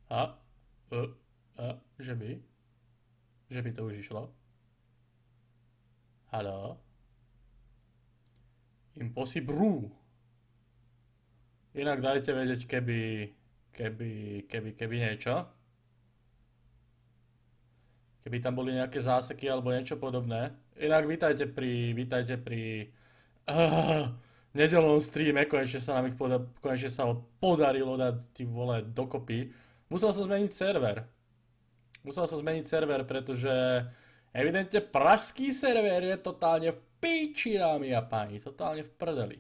A, e, že by? Že by to už išlo? Haló? Impossible. Inak dajte vedieť, keby niečo. Keby tam boli nejaké záseky alebo niečo podobné. Inak vítajte pri nedeľnom streame, konečne sa ho podarilo dať ty vole dokopy. Musel som zmeniť server. Pretože evidentne pražský server je totálne v píči, dámy a páni, totálne v prdeli.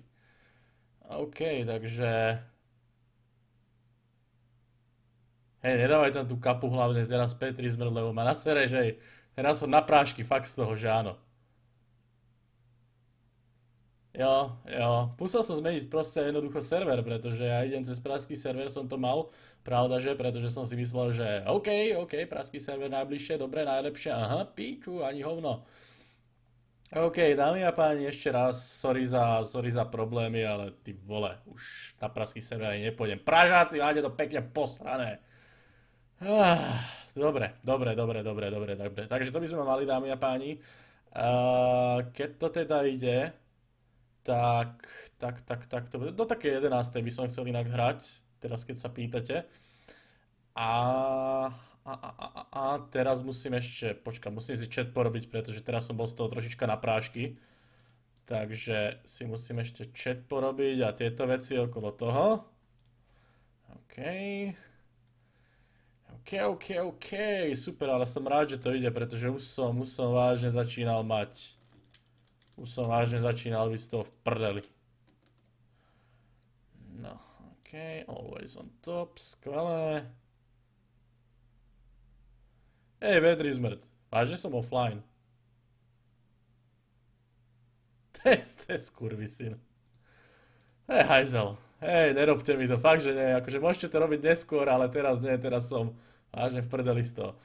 OK, takže... Hej, nedávaj tam tú kapu hlavne teraz Petri Zmrt, lebo ma nasere, že hej, teraz som na prášky, fakt z toho, že áno. Jo, musel som zmeniť proste jednoducho server, pretože ja idem cez pražský server, som to mal, pravda, že, pretože som si myslel, že OK, pražský server najbližšie, dobre, najlepšie, aha, píču, ani hovno. OK, dámy a páni, ešte raz, sorry za problémy, ale ty vole, už na pražský server ani nepôjdem. Pražáci, máte to pekne posrané. Dobre. Takže to by sme mali, dámy a páni. Keď to teda ide, tak to bude. Do také 11. by som chcel inak hrať, teraz keď sa pýtate. A, teraz musím ešte, musím si chat porobiť, pretože teraz som bol z toho trošička na prášky. Takže si musím ešte chat porobiť a tieto veci okolo toho. OK. OK, super, ale som rád, že to ide, pretože už som vážne začínal mať. Už som vážne začínal byť z toho v prdeli. No, OK, always on top, skvelé. Hej, Petri Zmrt, vážne som offline. To je skurvisyn. Hej, hajzel. Hej, nerobte mi to, fakt, že nie. Akože môžete to robiť neskôr, ale teraz nie, teraz som vážne v prdeli z toho.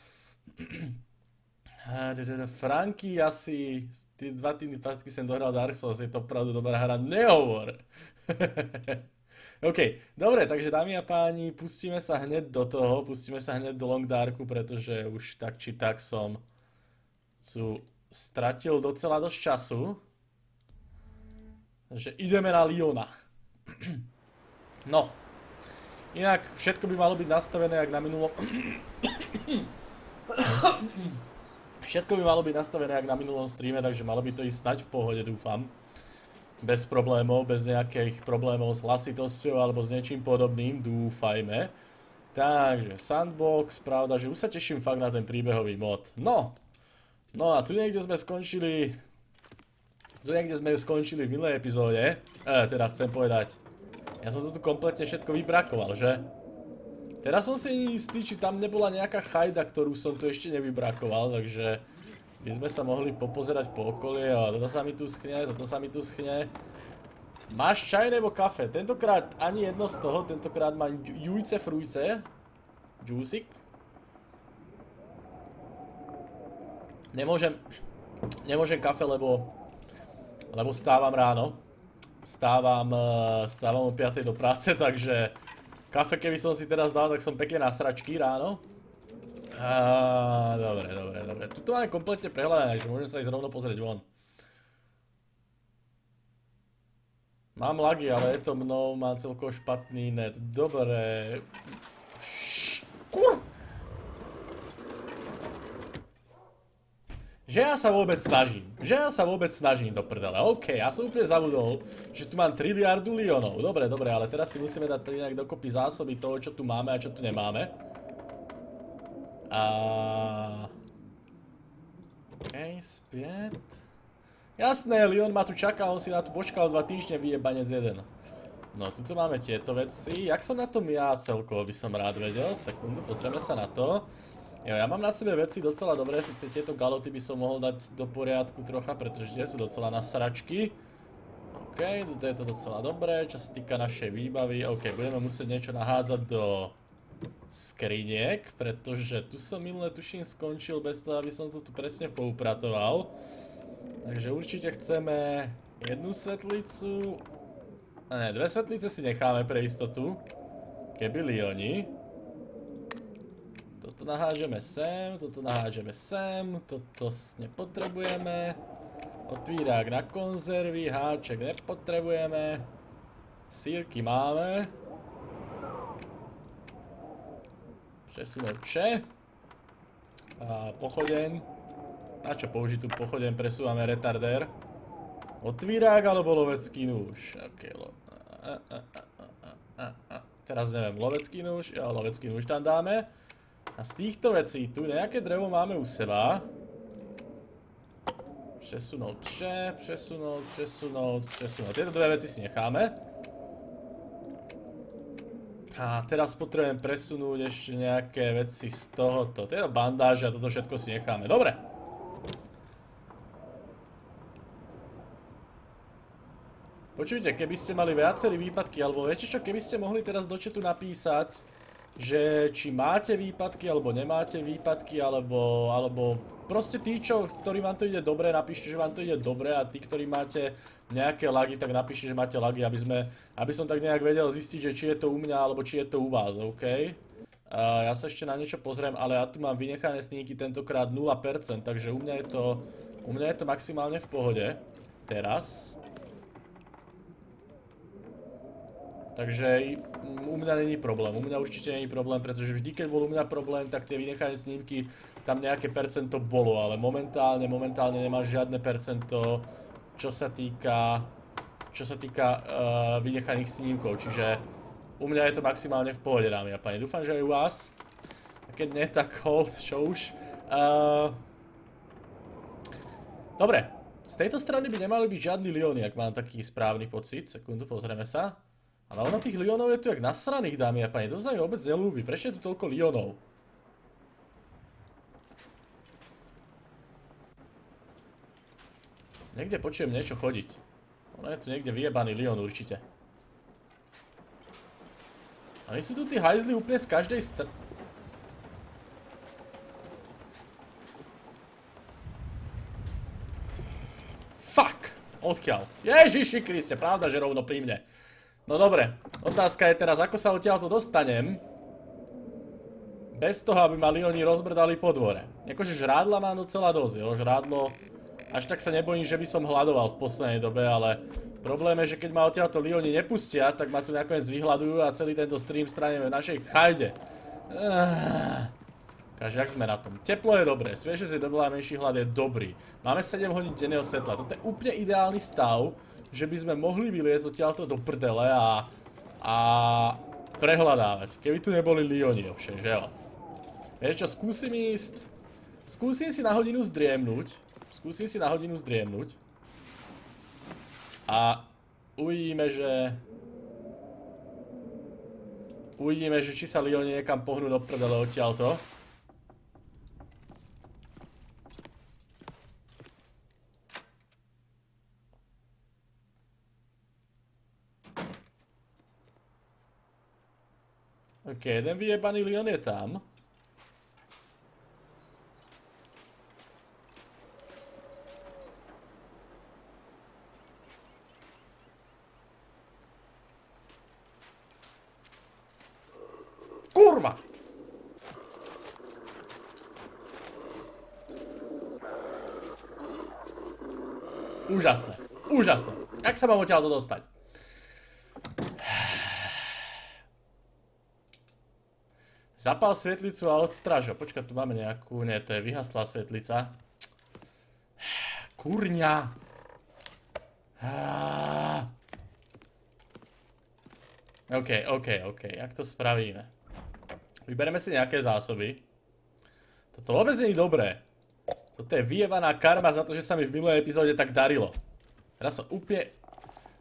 Franky asi, tí 2 týmy pastky som dohral Dark Souls, je to opravdu dobrá hra, nehovor. OK, dobre, takže dámy a páni, pustíme sa hneď do toho, pustíme sa hneď do Long Darku, pretože už tak či tak som tu stratil docela dosť času. Takže ideme na Lyona. No, inak všetko by malo byť nastavené jak na minulom... Všetko by malo byť nastavené jak na minulom streame, takže malo by to ísť snať v pohode, dúfam. Bez problémov, bez nejakých problémov s hlasitosťou alebo s niečím podobným, dúfajme. Takže Sandbox, pravda, že už sa teším fakt na ten príbehový mod. No a tu niekde sme skončili... v minulej epizóde. Teda chcem povedať, ja som to tu kompletne všetko vybrakoval, že? Teraz som si istý, či tam nebola nejaká chajda, ktorú som tu ešte nevybrakoval, takže by sme sa mohli popozerať po okolie. Toto sa mi tu schne. Máš čaj nebo kafe? Tentokrát ani jedno z toho, tentokrát má jujce frujce. Džúsik. Nemôžem kafe, lebo stávam ráno. Stávam o 5 do práce, takže kafe keby som si teraz dal, tak som pekne na sračky ráno. Dobre. Tuto máme kompletne prehľadané, takže môžem sa ísť rovno pozrieť von. Mám lagy, ale je to mnou, mám celkovo špatný net. Dobre. Kur... Že ja sa vôbec snažím do prdele. OK, ja som úplne zabudol, že tu mám triliardu Lyonov. Dobre, ale teraz si musíme dať nejak dokopy zásoby toho, čo tu máme a čo tu nemáme. OK, späť. Jasné, Lyon ma tu čaká, on si na tu počkal 2 týždne, vyjebanec jeden. No, tuto máme tieto veci. Jak som na tom ja celkovo, by som rád vedel. Sekundu, pozrieme sa na to. Jo, ja mám na sebe veci docela dobré, síce tieto galoty by som mohol dať do poriadku trocha, pretože tie sú docela na sračky. OK, toto je to docela dobré, čo sa týka našej výbavy. OK, budeme musieť niečo nahádzať do skriniek, pretože tu som minule tuším skončil bez toho, aby som to tu presne poupratoval. Takže určite chceme jednu svetlicu. Ne, 2 svetlice si necháme pre istotu. Keby Lyoni. toto nahážeme sem, toto nahážeme sem, toto nepotrebujeme. Otvírák na konzervy, háček nepotrebujeme. Sýrky máme. Presunúče. A pochodeň. Na čo použiť tú pochodeň? Presúvame retardér. Otvírák alebo lovecký nôž? Ok, teraz neviem, lovecký nôž? Jo, lovecký nôž tam dáme. A z týchto vecí tu nejaké drevo máme u seba. Presunúť. Tieto dve veci si necháme. A teraz potrebujem presunúť ešte nejaké veci z tohoto. Tieto bandáže a toto všetko si necháme. Dobre. Počujte, keby ste mali viaceré výpadky, alebo viete čo, keby ste mohli teraz do chatu napísať, že či máte výpadky, alebo nemáte výpadky, alebo proste tí, ktorí vám to ide dobre, napíšte, že vám to ide dobre a tí, ktorí máte nejaké lagy, tak napíšte, že máte lagy, aby som tak nejak vedel zistiť, že či je to u mňa, alebo či je to u vás, OK? Ja sa ešte na niečo pozriem, ale ja tu mám vynechané sníky tentokrát 0%, takže u mňa je to maximálne v pohode. Teraz. Takže u mňa není problém, u mňa určite není problém, pretože vždy, keď bol u mňa problém, tak tie vynechané snímky, tam nejaké percento bolo, ale momentálne nemá žiadne percento, čo sa týka vynechaných snímkov, čiže u mňa je to maximálne v pohode, dámy a páni. Dúfam, že aj u vás. A keď nie, tak hold, čo už. Dobre, z tejto strany by nemali byť žiadni lióny, ak mám taký správny pocit. Sekundu, pozrieme sa. Ale ono tých liónov je tu jak nasraných, dámy a páni. To sa mi vôbec nelúbi. Prečo je tu toľko liónov? Niekde počujem niečo chodiť. Ono je tu niekde vyjebaný lión určite. A sú tu tí hajzli úplne z každej strany. Fuck! Odkiaľ? Ježiši Kriste, pravda, že rovno pri mne. No dobre, otázka je teraz, ako sa odtiaľto dostanem bez toho, aby ma lióni rozbrdali po dvore. Jakože žrádla mám docela dosť, jo, žrádlo. Až tak sa nebojím, že by som hľadoval v poslednej dobe, ale problém je, že keď ma odtiaľto lióni nepustia, tak ma tu nakoniec vyhľadujú a celý tento stream straneme v našej chajde. Takže jak sme na tom? Teplo je dobré, svieže si dobola menší hlad je dobrý. Máme 7 hodín denného svetla, toto je úplne ideálny stav, že by sme mohli vyliezť odtiaľto do prdele a prehľadávať. Keby tu neboli lióni ovšem, že jo? Vieš čo, skúsim si na hodinu zdriemnúť. A uvidíme, že či sa lióni niekam pohnú do prdele odtiaľto. Ok, jeden vyjebaný lión je tam. Kurva! Úžasné, úžasné. Jak sa mám odtiaľto dostať? Zapal svetlicu a odstráž ho. Počkaj, tu máme nejakú... Nie, to je vyhaslá svetlica. Kurňa. OK. Jak to spravíme? Vybereme si nejaké zásoby. Toto vôbec nie je dobré. Toto je vyjebaná karma za to, že sa mi v minulej epizóde tak darilo. Teraz som úplne...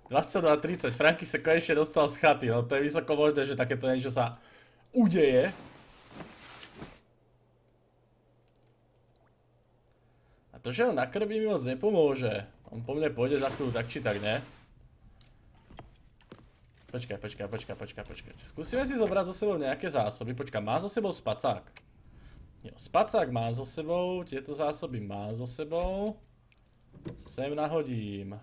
22:30. Franky sa konečne dostal z chaty. No to je vysoko možné, že takéto niečo sa udeje. To, že ho nakrví mi moc nepomôže. On po mne pôjde za chvíľu tak či tak, ne? Počkaj. Skúsime si zobrať so sebou nejaké zásoby. Počkaj, má so sebou spacák. Jo, spacák má so sebou, tieto zásoby má so sebou. Sem nahodím.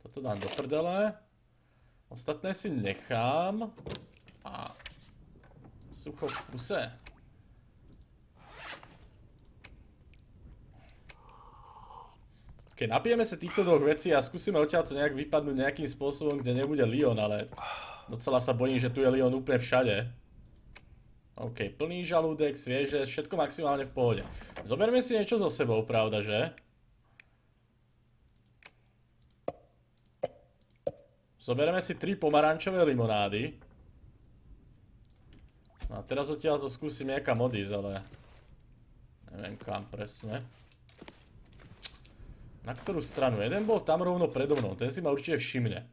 Toto dám do prdele. Ostatné si nechám. A Sucho v puse. Ok, napijeme sa týchto dvoch vecí a skúsime odtiaľto nejak vypadnúť nejakým spôsobom, kde nebude Leon, ale docela sa bojím, že tu je Leon úplne všade. OK, plný žalúdek, svieže, všetko maximálne v pohode. Zoberme si niečo so sebou, pravda, že? Zobereme si 3 pomarančové limonády. No a teraz odtiaľto skúsim niekam odísť, ale neviem kam presne. Na ktorú stranu? Jeden bol tam rovno predo mnou, ten si ma určite všimne.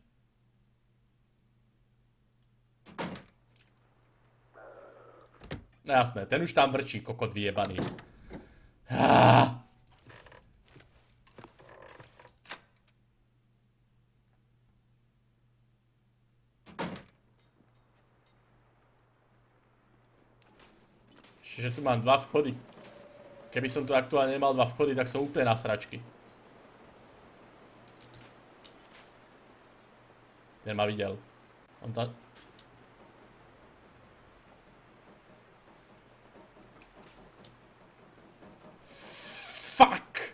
No jasné, ten už tam vrčí, kokot vyjebaný. Čiže tu mám 2 vchody. Keby som tu aktuálne nemal 2 vchody, tak som úplne na sračky. Ten ma videl. On tam... Fuck!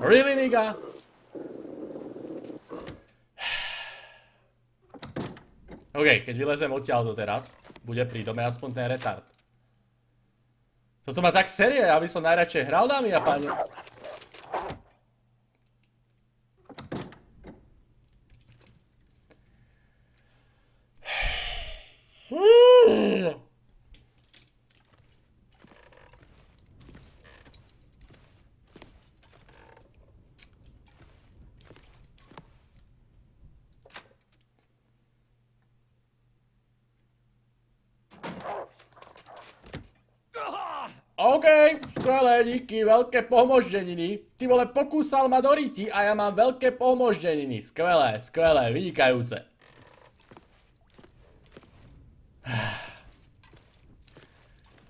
Really, nigga? OK, keď vylezem odtiaľto teraz, bude pri dome aspoň ten retard. Toto má tak série, ja by som najradšej hral, dámy a páni. OK, skvelé, díky, veľké pomoždeniny. Ty vole, pokúsal ma do riti a ja mám veľké pomoždeniny. Skvelé, skvelé, vynikajúce.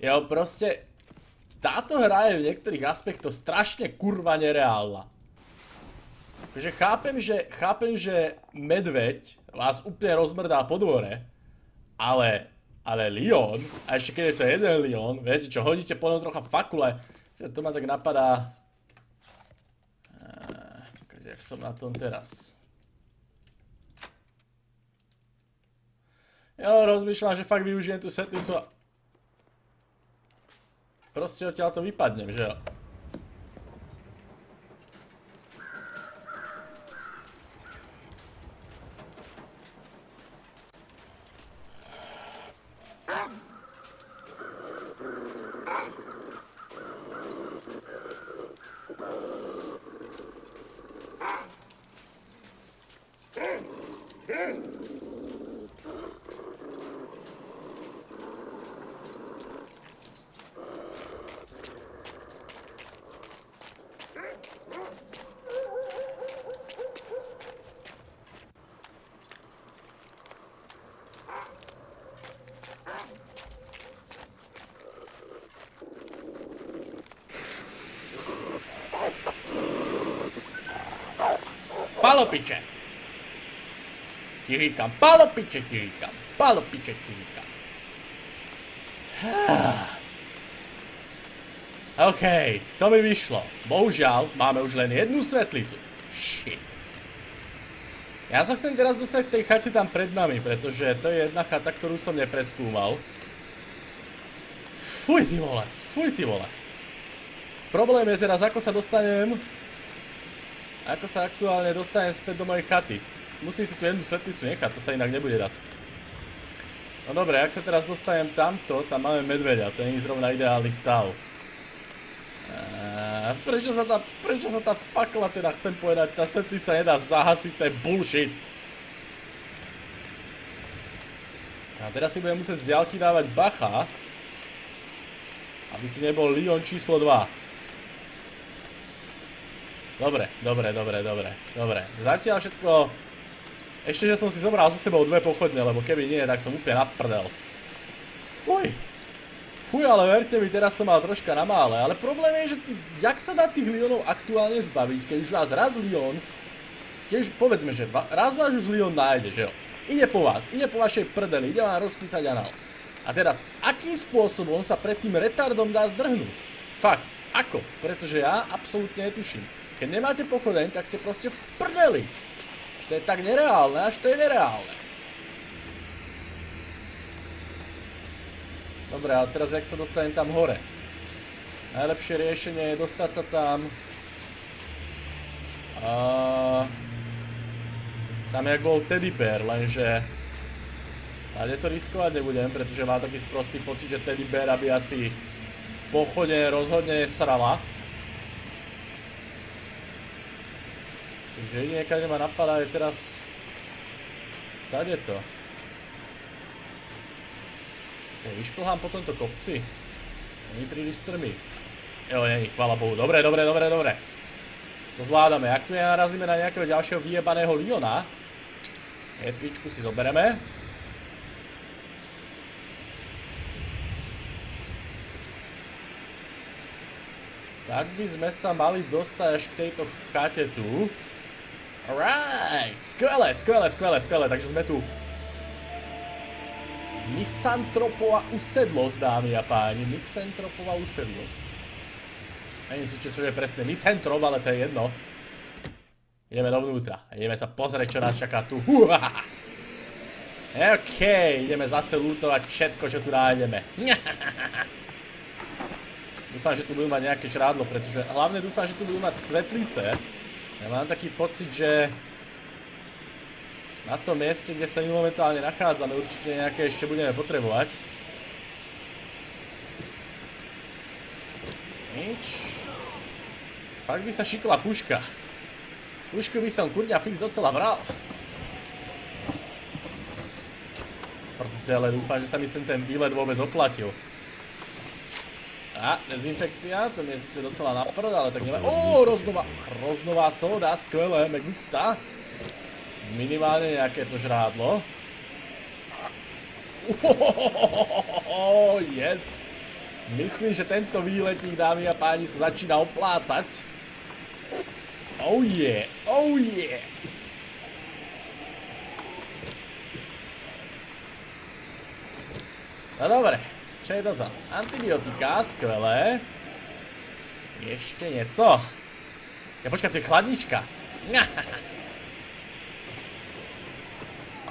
Jo, proste, táto hra je v niektorých aspektoch strašne kurva nereálna. Takže chápem, že medveď vás úplne rozmrdá po dvore, ale Leon, a ešte keď je to jeden Leon, viete čo, hodíte po ňom trocha fakule, že to ma tak napadá... Jak som na tom teraz? Jo, rozmýšľam, že fakt využijem tú svetlicu a... Proste odtiaľ to vypadnem, že jo? Palopiče! Ti říkam, palopiče ti říkam, palopiče ti říkam. OK, to mi vyšlo. Bohužiaľ, máme už len jednu svetlicu. Shit. Ja sa chcem teraz dostať k tej chate tam pred nami, pretože to je jedna chata, ktorú som nepreskúmal. Fuj ty vole, fuj ty vole. Problém je teraz, ako sa dostanem... Ako sa aktuálne dostanem späť do mojej chaty. Musím si tu jednu svetlicu nechať, to sa inak nebude dať. No dobre, ak sa teraz dostanem tamto, tam máme medveďa, to nie je zrovna ideálny stav. Prečo sa tá fakla teda, chcem povedať, tá svetlica nedá zahasiť, to je bullshit. A teraz si budem musieť z diaľky dávať bacha, aby tu nebol Leon číslo 2. Dobre. Zatiaľ všetko... Ešte, že som si zobral so sebou 2 pochodne, lebo keby nie, tak som úplne naprdel. Fuj, ale verte mi, teraz som mal troška na mále, ale problém je, že jak sa dá tých Leonov aktuálne zbaviť, keď už vás raz Leon tiež povedzme, že raz vás už Leon nájde, že jo. Ide po vás, ide po vašej prdeli, ide vám rozpísať anál. A teraz, akým spôsobom sa pred tým retardom dá zdrhnúť? Fakt, ako? Pretože ja absolútne netuším. Keď nemáte pochodeň, tak ste proste v prdeli. To je tak nereálne, až to je nereálne. Dobre, ale teraz jak sa dostanem tam hore? Najlepšie riešenie je dostať sa tam... Tam jak bol Teddy Bear, lenže... Ale to riskovať nebudem, pretože mám taký sprostý pocit, že Teddy Bear by asi pochode rozhodne srala. Takže jediné, keď ma napadá, je teraz... Tady to. Vyšplhám po tomto kopci. Není príliš strmý. Jo, není, chvála Bohu. Dobre. To zvládame. Ak tu narazíme na nejakého ďalšieho vyjebaného Leona, etvičku si zobereme. Tak by sme sa mali dostať až k tejto chate tu. Alright, skvelé, takže sme tu. Misantropová usedlosť, dámy a páni, misantropová usedlosť. Neviem si, čo je presne misantrop, ale to je jedno. Ideme dovnútra, ideme sa pozrieť, čo nás čaká tu. OK, ideme zase lootovať všetko, čo tu nájdeme. Dúfam, že tu budú mať nejaké žrádlo, pretože hlavne dúfam, že tu budú mať svetlice. Ja mám taký pocit, že na tom mieste, kde sa my momentálne nachádzame, určite nejaké ešte budeme potrebovať. Nič. Fakt by sa šikla puška. Pušku by som kurňa fix docela bral. Prdele, dúfam, že sa mi sem ten výlet vôbec oplatil. A, dezinfekcia, to mi je síce docela na prd, ale tak neviem. Roznová sóda, skvelé, me gusta. Minimálne nejaké to žrádlo. Yes. Myslím, že tento výletík, dámy a páni, sa začína oplácať. Oh yeah. No dobre, čo je toto? Antibiotika, skvelé. Ešte nieco. Ja počkaj, to je chladnička.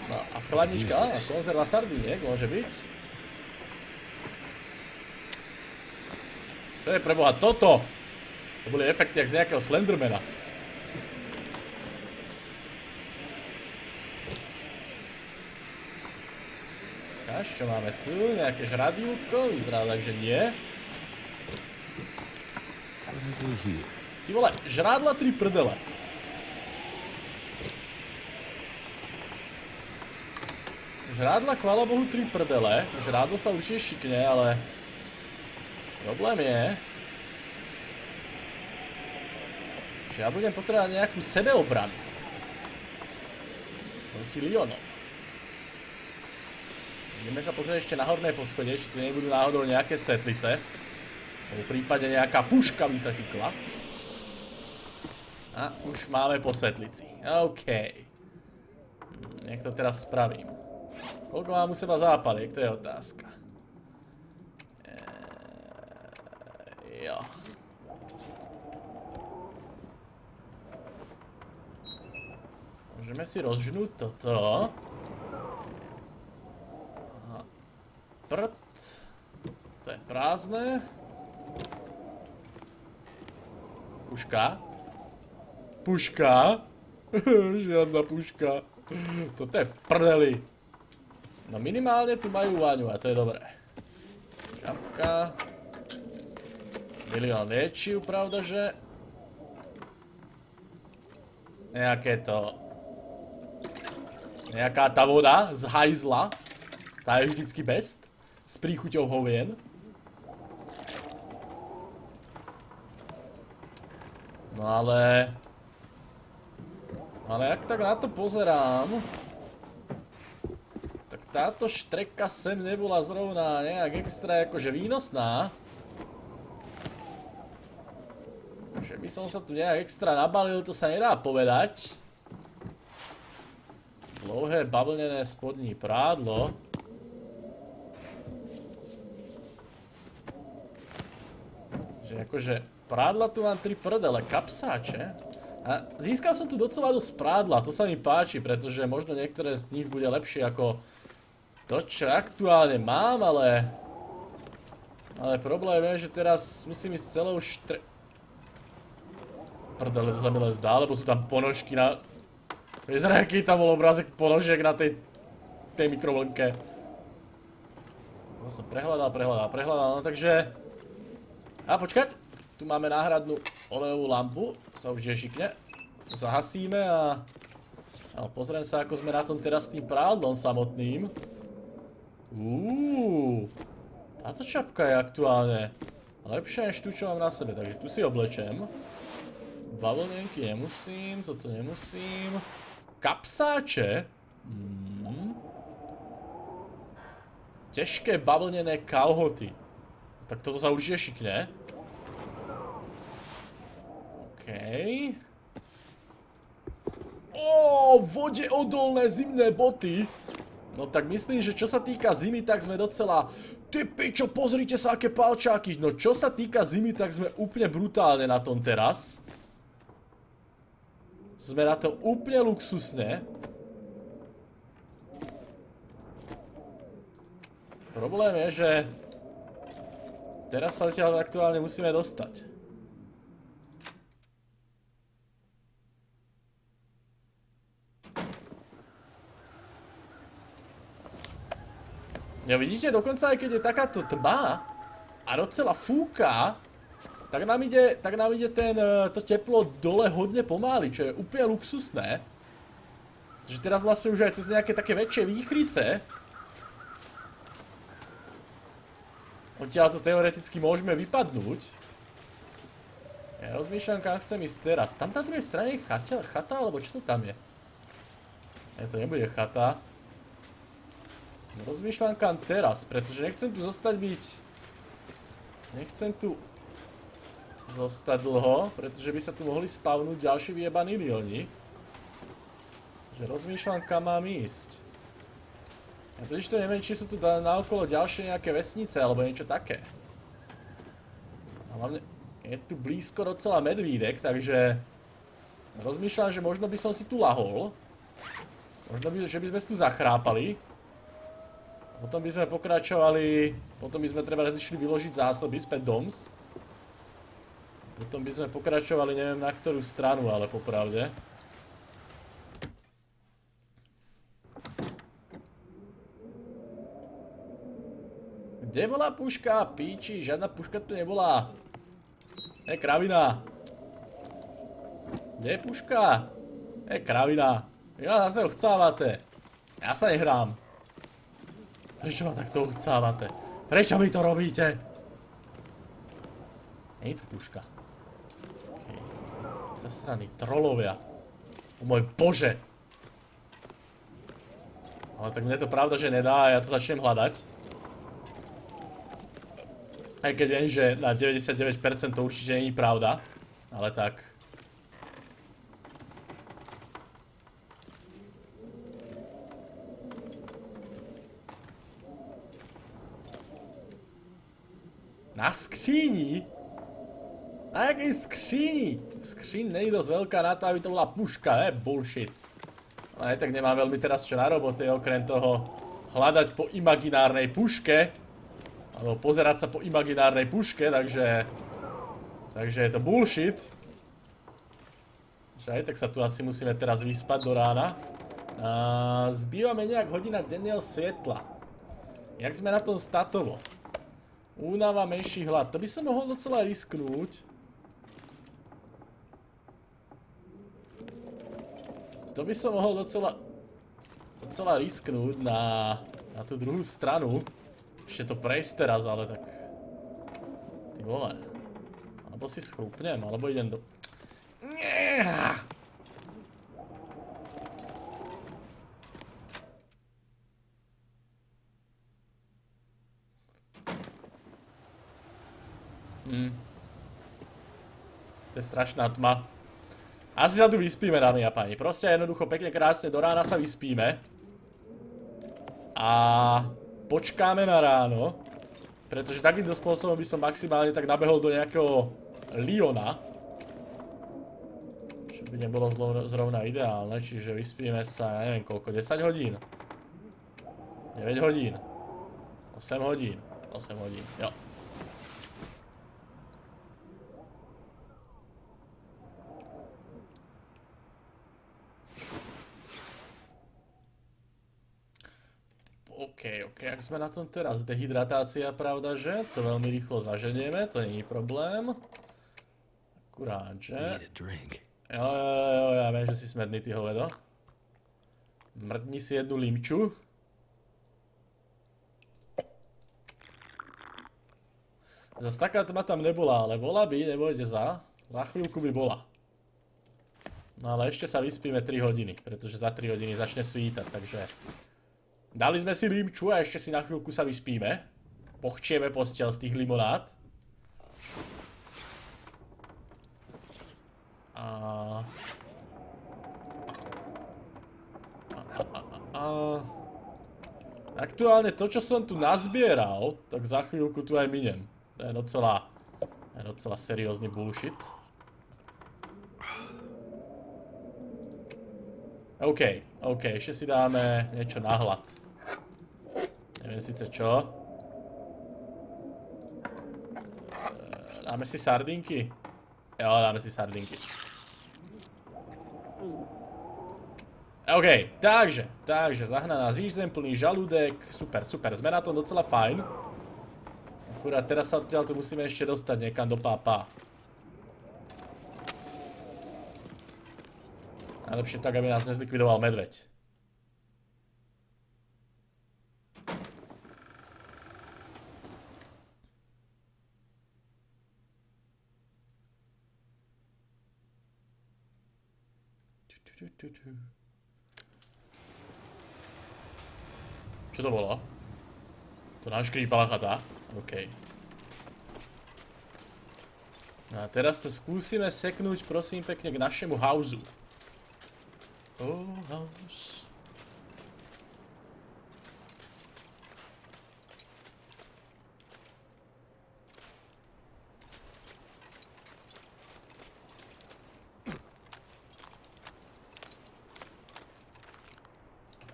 No a chladnička, konzerva sardíniek môže byť. Čo je preboha toto? To boli efekty jak z nejakého Slendermana. Čo máme tu? Nejaké žradívko? Vyzerá tak, že nie. Ty vole, žrádla 3 prdele. Žrádla, chvála Bohu, 3 prdele. Žrádlo sa určite šikne, ale... Problém je... že ja budem potrebovať nejakú sebeobranu. Proti Leonom. Ideme sa pozrieť ešte na horné poschodie, či tu nebudú náhodou nejaké svetlice. V prípade nejaká puška by sa šikla. A už máme po svetlici. OK. Jak to teraz spravím? Koľko mám u seba zápaliek, to je otázka. Jo. Môžeme si rozžnúť toto. Prd. To je prázdne. Puška. Puška. Žiadna puška. Toto je v prdeli. No minimálne tu majú váňu a to je dobré. Čapka. Milión liečiv, pravda, že? Nejaké to... Nejaká tá voda z hajzla. Tá je vždycky best. S príchuťou hovien. No ale... Ale ak tak na to pozerám... Tak táto štreka sem nebola zrovna nejak extra akože výnosná. Že by som sa tu nejak extra nabalil, to sa nedá povedať. Dlouhé bavlnené spodní prádlo. Že akože prádla tu mám 3 prdele, kapsáče. A získal som tu docela dosť prádla, to sa mi páči, pretože možno niektoré z nich bude lepšie ako to, čo aktuálne mám, ale problém je, že teraz musím ísť celou Prdele, to sa mi len zdá, lebo sú tam ponožky na... Vyzerá, aký tam bol obrázek ponožiek na tej mikrovlnke. To som prehľadal, no takže... A počkať, tu máme náhradnú olejovú lampu, sa už žešikne. Zahasíme a pozriem sa, ako sme na tom teraz s tým prádlom samotným. Táto čapka je aktuálne lepšia než tu, čo mám na sebe, takže tu si oblečem. Bavlnenky nemusím, toto nemusím. Kapsáče. Ťažké bavlnené kalhoty. Tak toto sa určite šikne. Okej. Vodeodolné zimné boty. No tak myslím, že čo sa týka zimy, tak sme docela... Ty pičo, pozrite sa, aké palčáky. No čo sa týka zimy, tak sme úplne brutálne na tom teraz. Sme na tom úplne luxusne. Problém je, že... Teraz sa odtiaľ aktuálne musíme dostať. No vidíte, dokonca aj keď je takáto tma a docela fúka, tak nám ide to teplo dole hodne pomaly, čo je úplne luxusné. Že teraz vlastne už aj cez nejaké také väčšie výchrice odtiaľ to teoreticky môžeme vypadnúť. Ja rozmýšľam, kam chcem ísť teraz. Tam na druhej strane je chata, alebo čo to tam je? Ne, to nebude chata. Rozmýšľam, kam teraz, pretože nechcem tu zostať Nechcem tu zostať dlho, pretože by sa tu mohli spavnúť ďalší vyjebaní lioni. Že rozmýšľam, kam mám ísť. Ja totiž to neviem, či sú tu naokolo ďalšie nejaké vesnice, alebo niečo také. A hlavne je tu blízko docela medvídek, takže... Rozmýšľam, že možno by som si tu lahol. Možno by, že by sme si tu zachrápali. Potom by sme pokračovali... Potom by sme treba išli vyložiť zásoby späť doms. Potom by sme pokračovali, neviem na ktorú stranu, ale popravde. Kde bola puška? Píči, žiadna puška tu nebola. Kravina. Kde je puška? Kravina. Vy ma zase ochcávate. Ja sa nehrám. Prečo ma takto ochcávate? Prečo mi to robíte? Nie je tu puška. Zasraní trolovia. O môj bože. Ale tak mne to pravda, že nedá a ja to začnem hľadať. Aj keď viem, že na 99% to určite nie je pravda. Ale tak. Na skříni? Na jakej skříni? Skříň není dosť veľká na to, aby to bola puška, bullshit. Ale tak nemám veľmi teraz čo na robote, okrem toho hľadať po imaginárnej puške. Alebo pozerať sa po imaginárnej puške, takže je to bullshit. Že aj tak sa tu asi musíme teraz vyspať do rána. Zbývame nejak hodina denného svetla. Jak sme na tom statovo? Únava, menší hlad. To by som mohol docela risknúť. To by som mohol docela risknúť na tú druhú stranu. Ešte to prejsť teraz, ale tak... Ty vole. Alebo si schrupnem, alebo idem do... To je strašná tma. Asi sa tu vyspíme, dámy a páni. Proste jednoducho pekne krásne do rána sa vyspíme. A počkáme na ráno. Pretože takýmto spôsobom by som maximálne tak nabehol do nejakého Lyona. Čo by nebolo zrovna ideálne, čiže vyspíme sa, ja neviem koľko, 10 hodín. 9 hodín. 8 hodín. 8 hodín, jo. OK, ak sme na tom teraz? Dehydratácia, pravda, že? To veľmi rýchlo zaženieme, to nie je problém. Akurát, že? Jo, ja viem, že si smedný, ty hovedo. Mrdni si jednu limču. Zas taká tma tam nebola, ale bola by, nebojte sa. Za chvíľku by bola. No ale ešte sa vyspíme 3 hodiny, pretože za 3 hodiny začne svítať, takže... Dali sme si limču a ešte si na chvíľku sa vyspíme. Pochčieme posteľ z tých limonád. Aktuálne to, čo som tu nazbieral, tak za chvíľku tu aj miniem. To je docela seriózny bullshit. OK, ešte si dáme niečo na hlad. Neviem síce čo. Dáme si sardinky? Jo, dáme si sardinky. OK, takže, zahnaná zížzem, plný žalúdek, super, sme na tom docela fajn. Akurát teraz sa odtiaľ tu musíme ešte dostať niekam do pápa. Najlepšie tak, aby nás nezlikvidoval medveď. Čo to bolo? To nám škrípala chata. OK. No a teraz to skúsime seknúť, prosím pekne, k našemu hausu. Oh, house.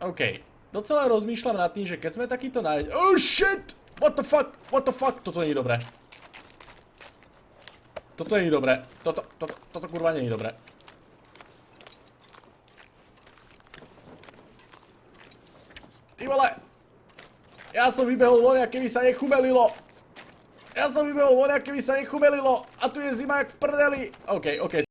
OK. Docela rozmýšľam nad tým, že keď sme takýto Oh shit! What the fuck? What the fuck? Toto nie je dobré. Toto nie je dobré. Toto kurva nie je dobré. Ty vole! Ja som vybehol von, aké by sa nechumelilo! A tu je zima jak v prdeli! OK.